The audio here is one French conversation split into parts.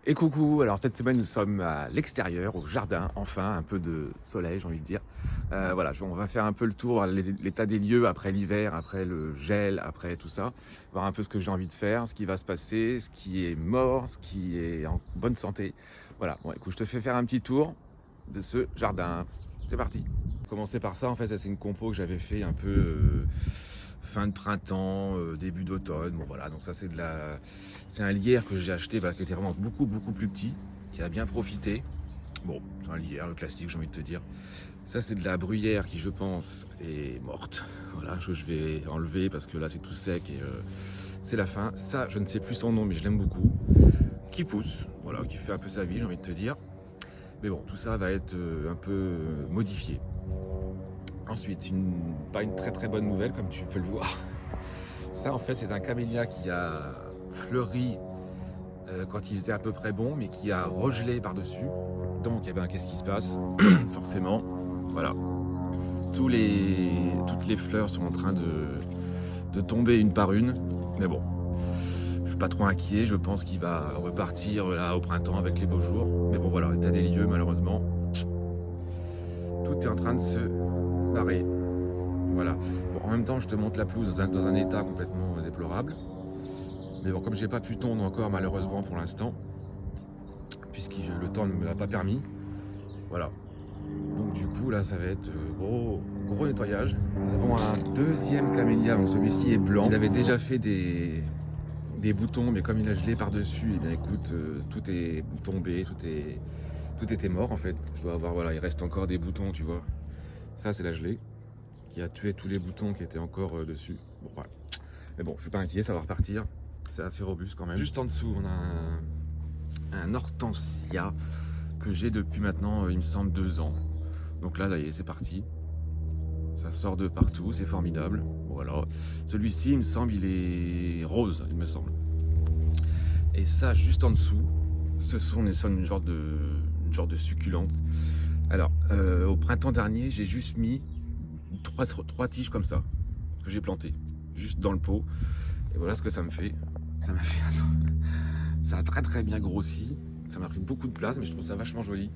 Et coucou, alors cette semaine nous sommes à l'extérieur, au jardin, enfin un peu de soleil j'ai envie de dire. Voilà, on va faire un peu le tour, l'état des lieux après l'hiver, après le gel, après tout ça. Voir un peu ce que j'ai envie de faire, ce qui va se passer, ce qui est mort, ce qui est en bonne santé. Voilà, bon écoute, je te fais faire un petit tour de ce jardin. C'est parti. Commencer par ça, en fait, ça c'est une compo que j'avais fait un peu fin de printemps, début d'automne. Bon voilà, donc ça c'est un lierre que j'ai acheté qui était vraiment beaucoup plus petit, qui a bien profité. Bon, c'est un lierre, le classique, j'ai envie de te dire. Ça c'est de la bruyère qui, je pense, est morte. Voilà, je vais enlever parce que là c'est tout sec et c'est la fin. Ça, je ne sais plus son nom, mais je l'aime beaucoup. Qui pousse, voilà, qui fait un peu sa vie, j'ai envie de te dire. Mais bon, tout ça va être un peu modifié. Ensuite, pas une très bonne nouvelle, comme tu peux le voir. Ça, en fait, c'est un camélia qui a fleuri quand il faisait à peu près bon, mais qui a regelé par-dessus. Donc, eh ben, qu'est-ce qui se passe? Forcément, voilà. Toutes les fleurs sont en train de tomber une par une. Mais bon, je suis pas trop inquiet. Je pense qu'il va repartir là au printemps avec les beaux jours. Mais bon, voilà, état des lieux, malheureusement, tout est en train de se barrer. Voilà. Bon, en même temps, je te montre la pelouse dans un état complètement déplorable. Mais bon, comme j'ai pas pu tondre encore, malheureusement pour l'instant, puisque le temps ne me l'a pas permis, voilà. Donc du coup, là, ça va être gros nettoyage. Nous avons un deuxième camélia, donc celui-ci est blanc. Il avait déjà fait des boutons, mais comme il a gelé par-dessus, et bien écoute, tout est tombé, tout était mort en fait. Je dois avoir, voilà, il reste encore des boutons, tu vois. Ça, c'est la gelée qui a tué tous les boutons qui étaient encore dessus. Bon, voilà. Mais bon, je suis pas inquiet, ça va repartir. C'est assez robuste quand même. Juste en dessous, on a un hortensia que j'ai depuis maintenant, il me semble, 2 ans. Donc là, ça y est, c'est parti. Ça sort de partout, c'est formidable. Voilà. Celui-ci, il me semble, il est rose, il me semble. Et ça, juste en dessous, ce sont une genre de succulente. Alors, au printemps dernier, j'ai juste mis trois tiges comme ça, que j'ai plantées, juste dans le pot. Et voilà ce que ça me fait. Ça m'a fait... Ça a très bien grossi. Ça m'a pris beaucoup de place, mais je trouve ça vachement joli.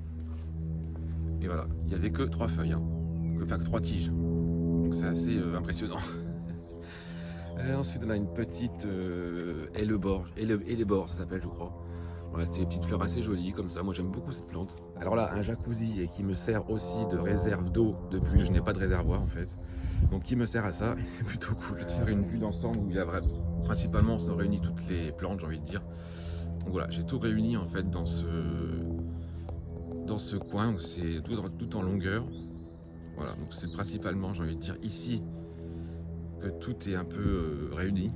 Et voilà, il n'y avait que 3 feuilles, hein. Enfin que 3 tiges. Donc c'est assez impressionnant. Ensuite, on a une petite hellebore, ça s'appelle, je crois. Voilà, c'est des petites fleurs assez jolies comme ça. Moi, j'aime beaucoup cette plante. Alors là, un jacuzzi et qui me sert aussi de réserve d'eau depuis que je n'ai pas de réservoir en fait. Donc, qui me sert à ça, c'est plutôt cool. Je vais te faire une vue d'ensemble où il y a principalement, on se réunit toutes les plantes, j'ai envie de dire. Donc voilà, j'ai tout réuni en fait dans ce coin où c'est tout en longueur. Voilà, donc c'est principalement, j'ai envie de dire, ici que tout est un peu réuni.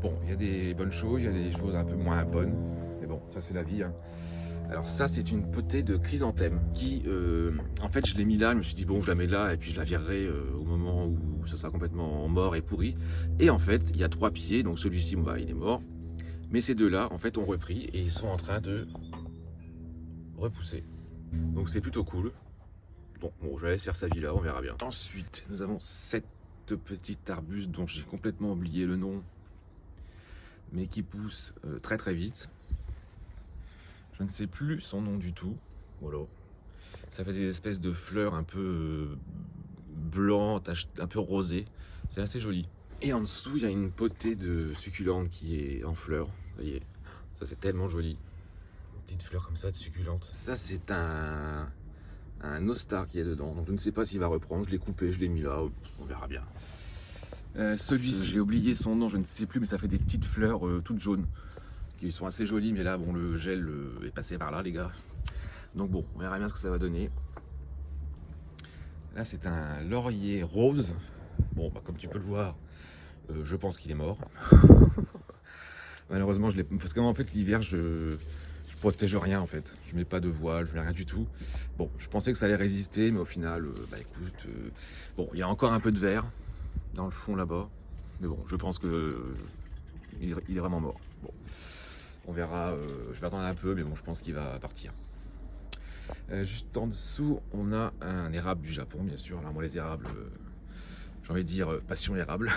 Bon, il y a des bonnes choses, il y a des choses un peu moins bonnes, mais bon, ça c'est la vie, hein. Alors ça, c'est une potée de chrysanthème qui, en fait, je l'ai mis là, je me suis dit bon, je la mets là et puis je la virerai au moment où ça sera complètement mort et pourri. Et en fait, il y a 3 pieds, donc celui-ci, bon, bah, il est mort. Mais ces deux-là, en fait, ont repris et ils sont en train de repousser. Donc c'est plutôt cool. Donc bon, je vais laisser faire sa vie là, on verra bien. Ensuite, nous avons cette petite arbuste dont j'ai complètement oublié le nom, mais qui pousse très vite. Je ne sais plus son nom du tout. Voilà. Ça fait des espèces de fleurs un peu blanc, un peu rosé. C'est assez joli. Et en dessous, il y a une potée de succulente qui est en fleurs. Vous voyez, ça c'est tellement joli. Une petite fleur comme ça de succulente. Ça c'est un ostar qui est dedans. Donc je ne sais pas s'il va reprendre. Je l'ai coupé, je l'ai mis là. On verra bien. Celui-ci, j'ai oublié son nom, je ne sais plus, mais ça fait des petites fleurs toutes jaunes qui sont assez jolies. Mais là, bon, le gel est passé par là, les gars. Donc bon, on verra bien ce que ça va donner. Là, c'est un laurier rose. Bon, bah, comme tu peux le voir, je pense qu'il est mort. Malheureusement, parce qu'en fait, l'hiver, je protège rien en fait. Je mets pas de voile, je mets rien du tout. Bon, je pensais que ça allait résister, mais au final, bah écoute, bon, il y a encore un peu de vert dans le fond là-bas. Mais bon, je pense que il est vraiment mort. Bon, on verra. Je vais attendre un peu, mais bon, je pense qu'il va partir. Juste en dessous, on a un érable du Japon, bien sûr. Alors moi, les érables, j'ai envie de dire passion érable.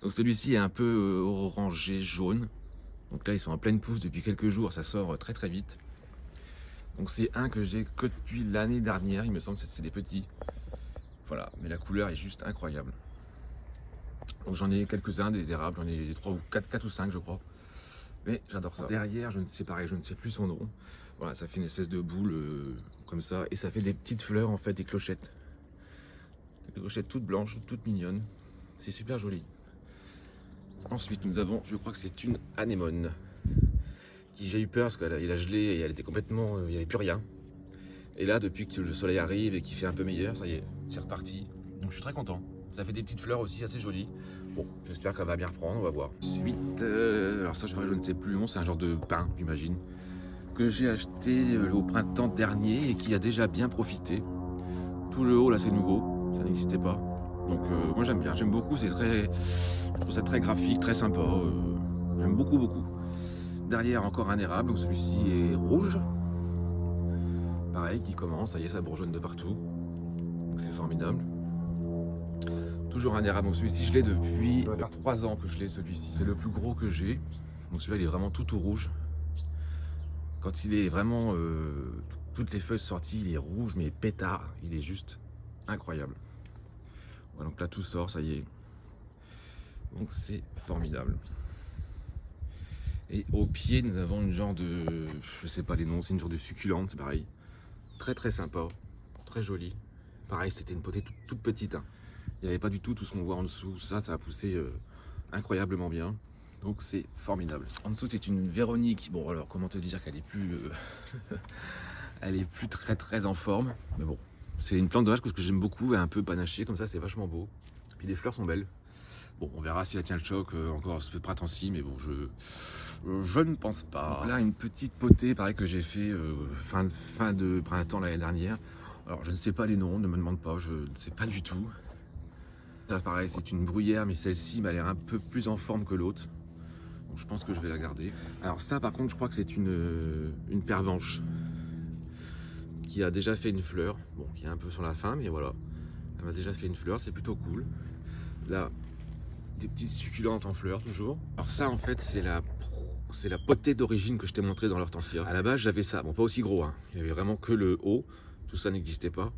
Donc celui-ci est un peu orangé, jaune. Donc là, ils sont en pleine pousse depuis quelques jours, ça sort très très vite. Donc c'est un que j'ai que depuis l'année dernière, il me semble que c'est des petits. Voilà, mais la couleur est juste incroyable. Donc j'en ai quelques-uns des érables, j'en ai 3 ou 4 ou 5 je crois. Mais j'adore ça. Derrière, je ne sais pareil, je ne sais plus son nom. Voilà, ça fait une espèce de boule comme ça, et ça fait des petites fleurs en fait, des clochettes. Des clochettes toutes blanches, toutes mignonnes. C'est super joli. Ensuite, nous avons, je crois que c'est une anémone. Qui j'ai eu peur parce qu'il a gelé et elle était complètement, il n'y avait plus rien. Et là, depuis que le soleil arrive et qu'il fait un peu meilleur, ça y est, c'est reparti. Donc je suis très content. Ça fait des petites fleurs aussi assez jolies. Bon, j'espère qu'elle va bien reprendre, on va voir. Ensuite, alors ça je ne sais plus le nom, c'est un genre de pin, j'imagine, que j'ai acheté au printemps dernier et qui a déjà bien profité. Tout le haut là c'est nouveau, ça n'existait pas. Donc moi j'aime bien, j'aime beaucoup, c'est très, je trouve ça très graphique, très sympa. J'aime beaucoup beaucoup. Derrière encore un érable, donc celui-ci est rouge. Pareil, qui commence, ça y est, ça bourgeonne de partout. Donc c'est formidable. Toujours un érable, donc celui-ci je l'ai depuis 3 ans que je l'ai celui-ci. C'est le plus gros que j'ai. Donc celui-là il est vraiment tout rouge. Quand il est vraiment toutes les feuilles sorties, il est rouge mais pétard, il est juste incroyable. Voilà, donc là tout sort, ça y est. Donc c'est formidable. Et au pied nous avons une genre de, je sais pas les noms, c'est une genre de succulente, c'est pareil. Très très sympa, très joli. Pareil, c'était une potée toute petite. Hein. Il n'y avait pas du tout tout ce qu'on voit en dessous. Ça a poussé incroyablement bien. Donc c'est formidable. En dessous, c'est une Véronique. Bon, alors comment te dire qu'elle est plus, elle est plus très très en forme. Mais bon, c'est une plante de vache parce que j'aime beaucoup, elle est un peu panachée comme ça, c'est vachement beau. Puis les fleurs sont belles. Bon, on verra si elle tient le choc encore ce printemps-ci, mais bon, je ne pense pas. Donc là, une petite potée, pareil, que j'ai fait fin de printemps l'année dernière. Alors, je ne sais pas les noms, ne me demande pas, je ne sais pas du tout. Ça, pareil, c'est une bruyère, mais celle-ci m'a l'air un peu plus en forme que l'autre. Donc, je pense que je vais la garder. Alors ça, par contre, je crois que c'est une pervenche qui a déjà fait une fleur. Bon, qui est un peu sur la fin, mais voilà. Elle m'a déjà fait une fleur, c'est plutôt cool. Là, des petites succulentes en fleurs toujours. Alors ça en fait c'est la potée d'origine que je t'ai montré dans l'hortensia. À la base j'avais ça, bon pas aussi gros, hein. Il y avait vraiment que le haut, tout ça n'existait pas.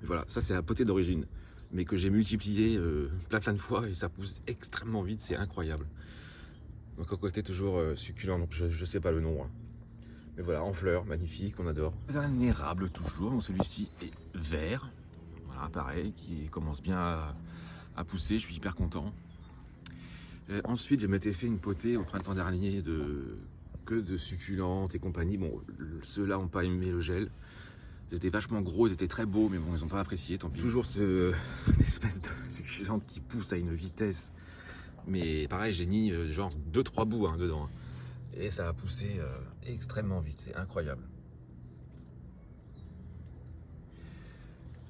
Mais voilà, ça c'est la potée d'origine, mais que j'ai multiplié plein de fois et ça pousse extrêmement vite, c'est incroyable. Donc à côté toujours succulent, donc je sais pas le nom. Hein. Mais voilà, en fleurs, magnifique, on adore. Un érable toujours, donc celui-ci est vert. Voilà, pareil, qui commence bien à pousser, je suis hyper content. Ensuite, je m'étais fait une potée au printemps dernier que de succulentes et compagnie. Bon, ceux-là n'ont pas aimé le gel. Ils étaient vachement gros, ils étaient très beaux, mais bon, ils n'ont pas apprécié, tant pis. Toujours cette espèce de succulente qui pousse à une vitesse. Mais pareil, j'ai mis genre 2-3 bouts hein, dedans. Et ça a poussé extrêmement vite, c'est incroyable.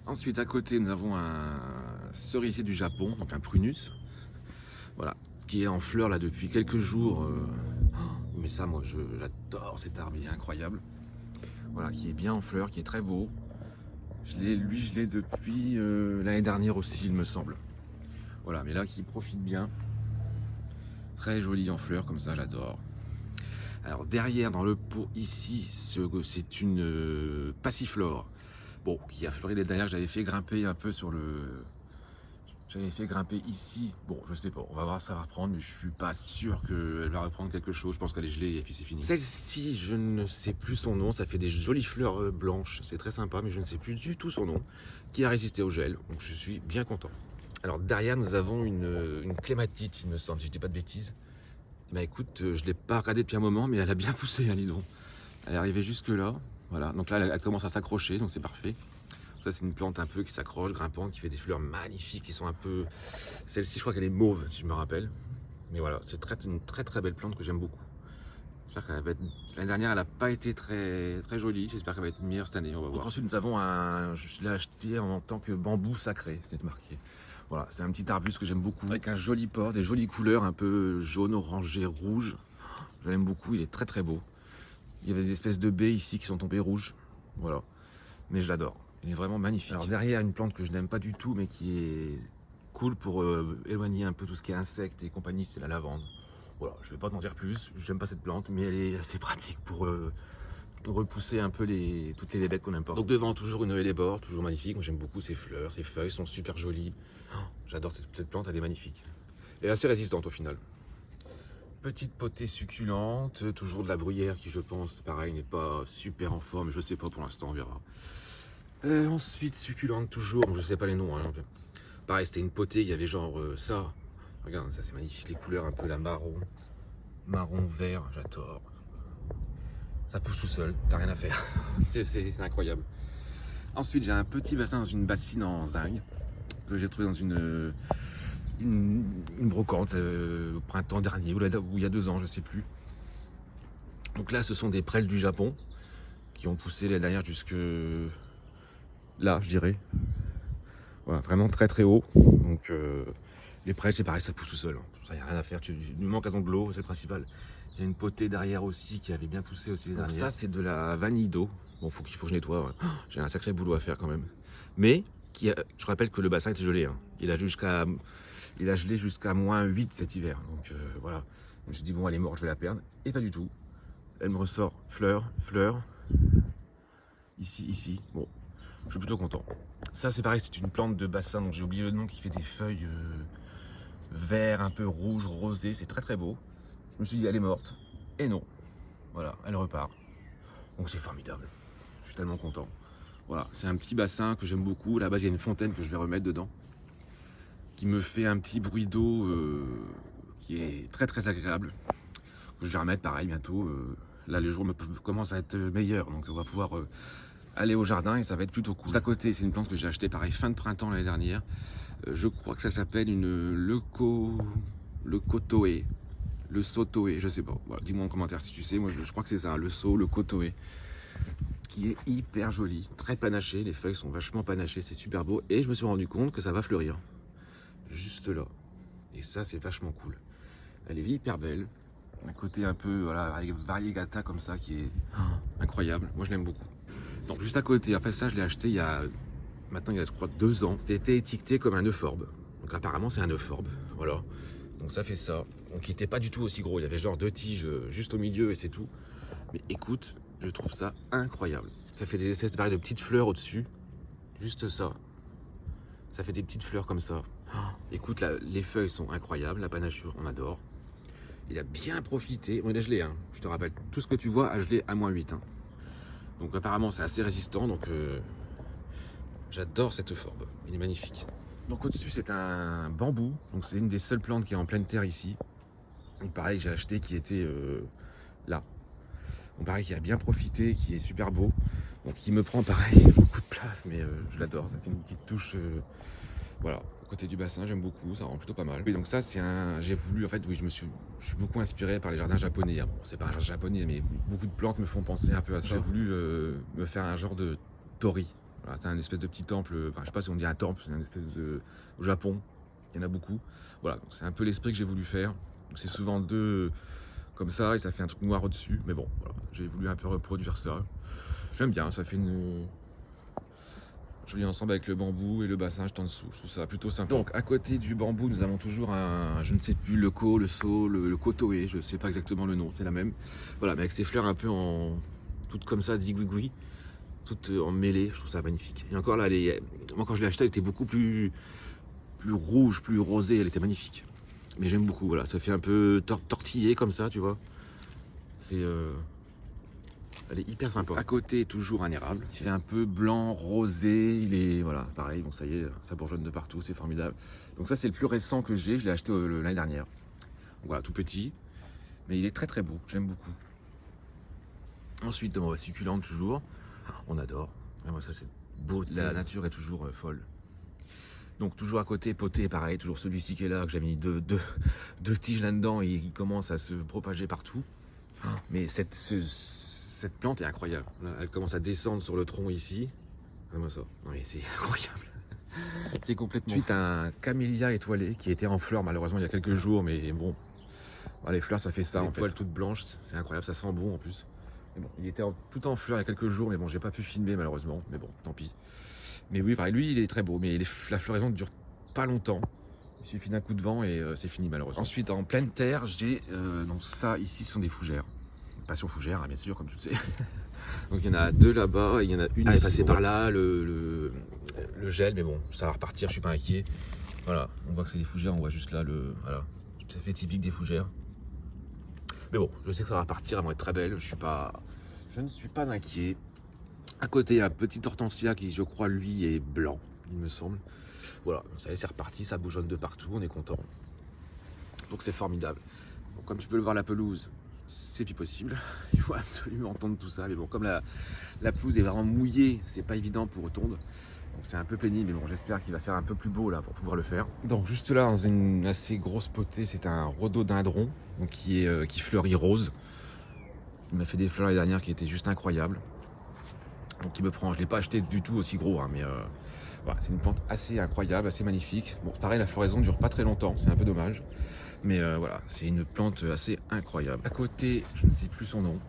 Ensuite, à côté, nous avons un cerisier du Japon, donc un prunus. Voilà, qui est en fleurs là depuis quelques jours. Mais ça, moi, j'adore cet arbre, il est incroyable. Voilà, qui est bien en fleurs, qui est très beau. Je l'ai depuis l'année dernière aussi, il me semble. Voilà, mais là, qui profite bien. Très joli en fleurs, comme ça, j'adore. Alors, derrière, dans le pot, ici, c'est une passiflore. Bon, qui a fleuri l'année dernière, j'avais fait grimper un peu sur le... J'avais fait grimper ici, bon je sais pas, on va voir ça va reprendre, mais je suis pas sûr qu'elle va reprendre quelque chose, je pense qu'elle est gelée et puis c'est fini. Celle-ci, je ne sais plus son nom, ça fait des jolies fleurs blanches, c'est très sympa, mais je ne sais plus du tout son nom, qui a résisté au gel, donc je suis bien content. Alors derrière nous avons une clématite, il me semble, si je dis pas de bêtises. Bah écoute, je l'ai pas regardé depuis un moment, mais elle a bien poussé, hein, dis donc. Elle est arrivée jusque là, voilà, donc là elle commence à s'accrocher, donc c'est parfait. Ça c'est une plante un peu qui s'accroche, grimpante, qui fait des fleurs magnifiques, qui sont un peu... Celle-ci je crois qu'elle est mauve si je me rappelle. Mais voilà, c'est une très belle plante que j'aime beaucoup. J'espère qu'elle va être... L'année dernière elle n'a pas été très jolie, j'espère qu'elle va être meilleure cette année, on va voir. Ensuite nous avons je l'ai acheté en tant que bambou sacré, c'est marqué. Voilà, c'est un petit arbuste que j'aime beaucoup, avec un joli port, des jolies couleurs un peu jaune, orangé, rouge. Je l'aime beaucoup, il est très beau. Il y avait des espèces de baies ici qui sont tombées rouges, voilà. Mais je l'adore. Il est vraiment magnifique. Alors derrière, une plante que je n'aime pas du tout, mais qui est cool pour éloigner un peu tout ce qui est insectes et compagnie, c'est la lavande. Voilà, je vais pas t'en dire plus, j'aime pas cette plante, mais elle est assez pratique pour repousser un peu toutes les bêtes qu'on n'aime pas. Donc devant, toujours une hellebore, toujours magnifique. Moi j'aime beaucoup ses fleurs, ses feuilles sont super jolies. Oh, j'adore cette plante, elle est magnifique. Et assez résistante au final. Petite potée succulente, toujours de la bruyère qui je pense, pareil, n'est pas super en forme, je sais pas pour l'instant, on verra. Ensuite, succulente toujours, je sais pas les noms. Hein. Pareil, c'était une potée, il y avait genre ça. Regarde, ça c'est magnifique, les couleurs un peu la marron vert, j'adore. Ça pousse tout seul, t'as rien à faire. c'est incroyable. Ensuite, j'ai un petit bassin dans une bassine en zinc que j'ai trouvé dans une brocante au printemps dernier, ou il y a 2 ans, je sais plus. Donc là, ce sont des prêles du Japon qui ont poussé les derrière jusque là, je dirais. Voilà, vraiment très très haut. Donc les prêles, c'est pareil, ça pousse tout seul. Ça, y a rien à faire. Il manque à de l'eau, c'est le principal. Il y a une potée derrière aussi qui avait bien poussé aussi les dernières. Ça, c'est de la vanille d'eau. Bon, il faut que je nettoie. Ouais. J'ai un sacré boulot à faire quand même. Mais je rappelle que le bassin était gelé. Hein. Il a gelé jusqu'à -8 cet hiver. Donc voilà. Je me suis dit, bon, elle est morte, je vais la perdre. Et pas du tout. Elle me ressort fleur. Ici. Bon, je suis plutôt content. Ça, c'est pareil, c'est une plante de bassin dont j'ai oublié le nom, qui fait des feuilles vert, un peu rouge, rosé. C'est très très beau. Je me suis dit, elle est morte. Et non. Voilà, elle repart. Donc c'est formidable. Je suis tellement content. Voilà, c'est un petit bassin que j'aime beaucoup. Là-bas, il y a une fontaine que je vais remettre dedans, qui me fait un petit bruit d'eau qui est très très agréable. Que je vais remettre pareil bientôt. Là, les jours commencent à être meilleurs, donc on va pouvoir aller au jardin et ça va être plutôt cool. Juste à côté, c'est une plante que j'ai achetée pareil fin de printemps l'année dernière. Je crois que ça s'appelle le kotoe, le sotoe, je sais pas. Voilà, dis-moi en commentaire si tu sais. Moi, je crois que c'est ça, le kotoe, qui est hyper joli, très panaché. Les feuilles sont vachement panachées, c'est super beau. Et je me suis rendu compte que ça va fleurir, juste là. Et ça, c'est vachement cool. Elle est hyper belle. Un côté un peu voilà, variegata comme ça qui est incroyable. Moi, je l'aime beaucoup. Donc juste à côté, en fait ça je l'ai acheté maintenant il y a je crois 2 ans. C'était étiqueté comme un euphorbes. Donc apparemment c'est un euphorbes, voilà. Donc ça fait ça. Donc il n'était pas du tout aussi gros, il y avait genre 2 tiges juste au milieu et c'est tout. Mais écoute, je trouve ça incroyable. Ça fait des espèces de petites fleurs au-dessus. Juste ça. Ça fait des petites fleurs comme ça. Écoute, les feuilles sont incroyables, la panachure, on adore. Il a bien profité. On est gelé, hein. Je te rappelle, tout ce que tu vois a gelé à -8. Hein. Donc apparemment c'est assez résistant, donc j'adore cette euphorbes, il est magnifique. Donc au-dessus c'est un bambou, donc c'est une des seules plantes qui est en pleine terre ici. Donc pareil j'ai acheté qui était là. Donc pareil qui a bien profité, qui est super beau. Donc il me prend pareil beaucoup de place, mais je l'adore, ça fait une petite touche voilà, à côté du bassin, j'aime beaucoup, ça rend plutôt pas mal. Oui, donc ça c'est j'ai voulu, en fait, oui, je suis beaucoup inspiré par les jardins japonais. Bon, c'est pas un jardin japonais, mais beaucoup de plantes me font penser un peu à ça. J'ai voulu me faire un genre de tori. Voilà, c'est un espèce de petit temple, enfin je sais pas si on dit un temple, c'est une espèce de... Au Japon, il y en a beaucoup. Voilà, donc c'est un peu l'esprit que j'ai voulu faire. C'est souvent 2 comme ça et ça fait un truc noir au-dessus. Mais bon, voilà, j'ai voulu un peu reproduire ça. J'aime bien, ça fait une... joli ensemble avec le bambou et le bassin juste en dessous. Je trouve ça plutôt sympa. Donc à côté du bambou, nous avons toujours je ne sais plus, le kotoe, je ne sais pas exactement le nom, c'est la même. Voilà, mais avec ses fleurs un peu toutes comme ça, zigouigoui, toutes en mêlée, je trouve ça magnifique. Et encore là, moi quand je l'ai acheté, elle était beaucoup plus rouge, plus rosée, elle était magnifique. Mais j'aime beaucoup, voilà, ça fait un peu tortillé comme ça, tu vois. Elle est hyper sympa. À côté, toujours un érable. Il fait un peu blanc, rosé. Il est, voilà, pareil. Bon, ça y est, ça bourgeonne de partout. C'est formidable. Donc ça, c'est le plus récent que j'ai. Je l'ai acheté l'année dernière. Donc, voilà, tout petit. Mais il est très très beau. J'aime beaucoup. Ensuite, succulente toujours. On adore. Et moi, ça, c'est beau. La nature est toujours folle. Donc toujours à côté, poté, pareil. Toujours celui-ci qui est là, que j'ai mis deux tiges là-dedans. Et il commence à se propager partout. Mais cette plante est incroyable. Elle commence à descendre sur le tronc ici. Comme ça. Oui, c'est incroyable. C'est complètement fou. Ensuite, un camélia étoilé qui était en fleurs malheureusement il y a quelques jours. Mais bon, les fleurs ça fait ça. Des toiles toutes blanches. C'est incroyable, ça sent bon en plus. Mais bon, il était tout en fleurs il y a quelques jours. Mais bon, j'ai pas pu filmer malheureusement. Mais bon, tant pis. Mais oui, pareil, lui il est très beau. Mais la floraison ne dure pas longtemps. Il suffit d'un coup de vent et c'est fini malheureusement. Ensuite en pleine terre, j'ai donc ça ici ce sont des fougères. Passion fougère, hein, bien sûr, comme tu le sais. Donc il y en a 2 là-bas, il y en a une qui est passée par là, le gel, mais bon, ça va repartir, je suis pas inquiet. Voilà, on voit que c'est des fougères, on voit juste là voilà, tout à fait typique des fougères. Mais bon, je sais que ça va repartir, elles vont être très belles, je ne suis pas inquiet. À côté, il y a un petit hortensia qui, je crois, lui, est blanc, il me semble. Voilà, ça y est, c'est reparti, ça bougeonne de partout, on est content. Donc c'est formidable. Bon, comme tu peux le voir, la pelouse, c'est plus possible. Il faut absolument tondre tout ça. Mais bon, comme la pelouse est vraiment mouillée, c'est pas évident pour tondre. Donc c'est un peu pénible, mais bon, j'espère qu'il va faire un peu plus beau là pour pouvoir le faire. Donc juste là, dans une assez grosse potée, c'est un rhododendron donc qui fleurit rose. Il m'a fait des fleurs l'année dernière qui étaient juste incroyables. Donc il me prend, je ne l'ai pas acheté du tout aussi gros, hein, mais voilà, c'est une plante assez incroyable, assez magnifique. Bon, pareil, la floraison ne dure pas très longtemps, c'est un peu dommage. Mais voilà, c'est une plante assez incroyable. À côté, je ne sais plus son nom.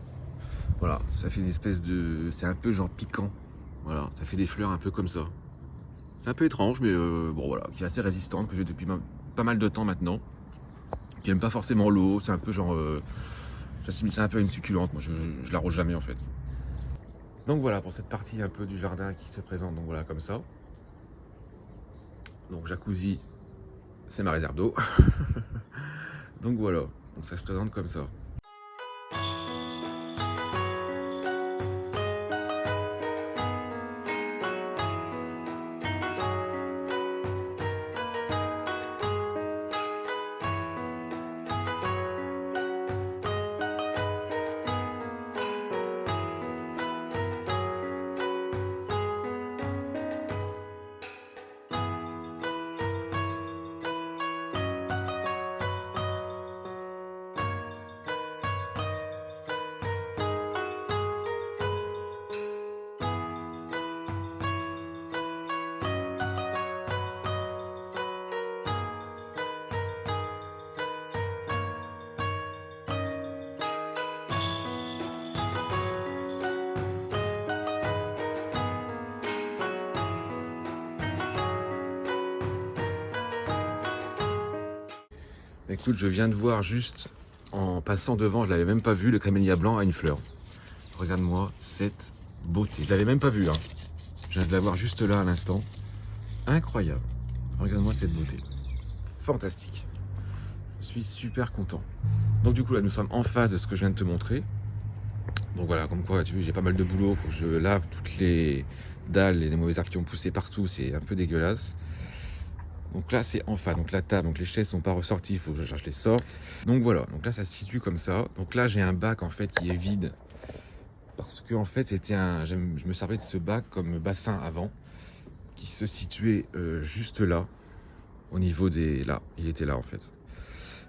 Voilà, ça fait une espèce de... C'est un peu genre piquant. Voilà, ça fait des fleurs un peu comme ça. C'est un peu étrange, mais bon voilà, qui est assez résistante, que j'ai depuis pas mal de temps maintenant. Qui aime pas forcément l'eau, c'est un peu genre... j'assimile ça un peu à une succulente, moi je l'arrose jamais en fait. Donc voilà, pour cette partie un peu du jardin qui se présente, donc voilà, comme ça. Donc jacuzzi, c'est ma réserve d'eau. Donc voilà, donc ça se présente comme ça. Écoute, je viens de voir juste en passant devant, je l'avais même pas vu, le camélia blanc a une fleur. Regarde-moi cette beauté. Je l'avais même pas vu, hein. Je viens de la voir juste là à l'instant. Incroyable. Regarde-moi cette beauté. Fantastique. Je suis super content. Donc du coup là nous sommes en face de ce que je viens de te montrer. Donc voilà, comme quoi tu vois, j'ai pas mal de boulot, faut que je lave toutes les dalles et les mauvaises herbes qui ont poussé partout, c'est un peu dégueulasse. Donc là c'est en face, donc la table, donc les chaises sont pas ressorties, il faut que je les sorte. Donc voilà, donc là ça se situe comme ça. Donc là j'ai un bac en fait qui est vide. Parce que en fait c'était je me servais de ce bac comme bassin avant, qui se situait juste là, au niveau des... Là, il était là en fait.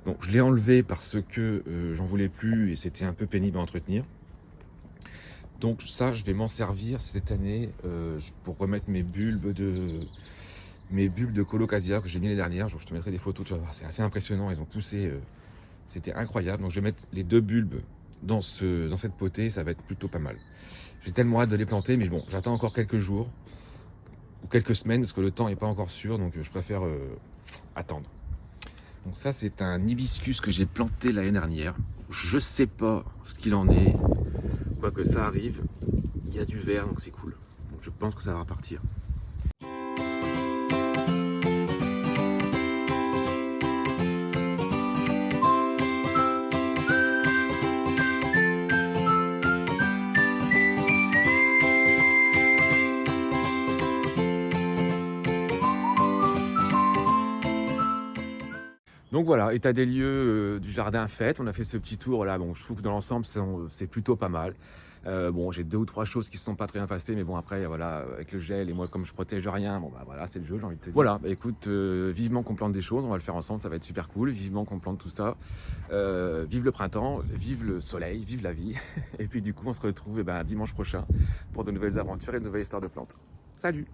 Donc je l'ai enlevé parce que j'en voulais plus et c'était un peu pénible à entretenir. Donc ça, je vais m'en servir cette année pour remettre mes bulbes de colocasia que j'ai mis l'année dernière. Je te mettrai des photos, tu vas voir, c'est assez impressionnant, ils ont poussé, c'était incroyable. Donc je vais mettre les 2 bulbes dans cette potée, ça va être plutôt pas mal. J'ai tellement hâte de les planter, mais bon, j'attends encore quelques jours ou quelques semaines parce que le temps n'est pas encore sûr, donc je préfère attendre. Donc ça, c'est un hibiscus que j'ai planté l'année dernière. Je sais pas ce qu'il en est, quoique ça arrive. Il y a du vert, donc c'est cool. Donc je pense que ça va repartir. Donc voilà, état des lieux du jardin fait. On a fait ce petit tour là. Bon, je trouve que dans l'ensemble, c'est plutôt pas mal. Bon, j'ai 2 ou 3 choses qui ne se sont pas très bien passées, mais bon, après, voilà, avec le gel et moi, comme je protège rien, bon, bah voilà, c'est le jeu, j'ai envie de te dire. Voilà, bah, écoute, vivement qu'on plante des choses, on va le faire ensemble, ça va être super cool. Vivement qu'on plante tout ça. Vive le printemps, vive le soleil, vive la vie. Et puis, du coup, on se retrouve dimanche prochain pour de nouvelles aventures et de nouvelles histoires de plantes. Salut!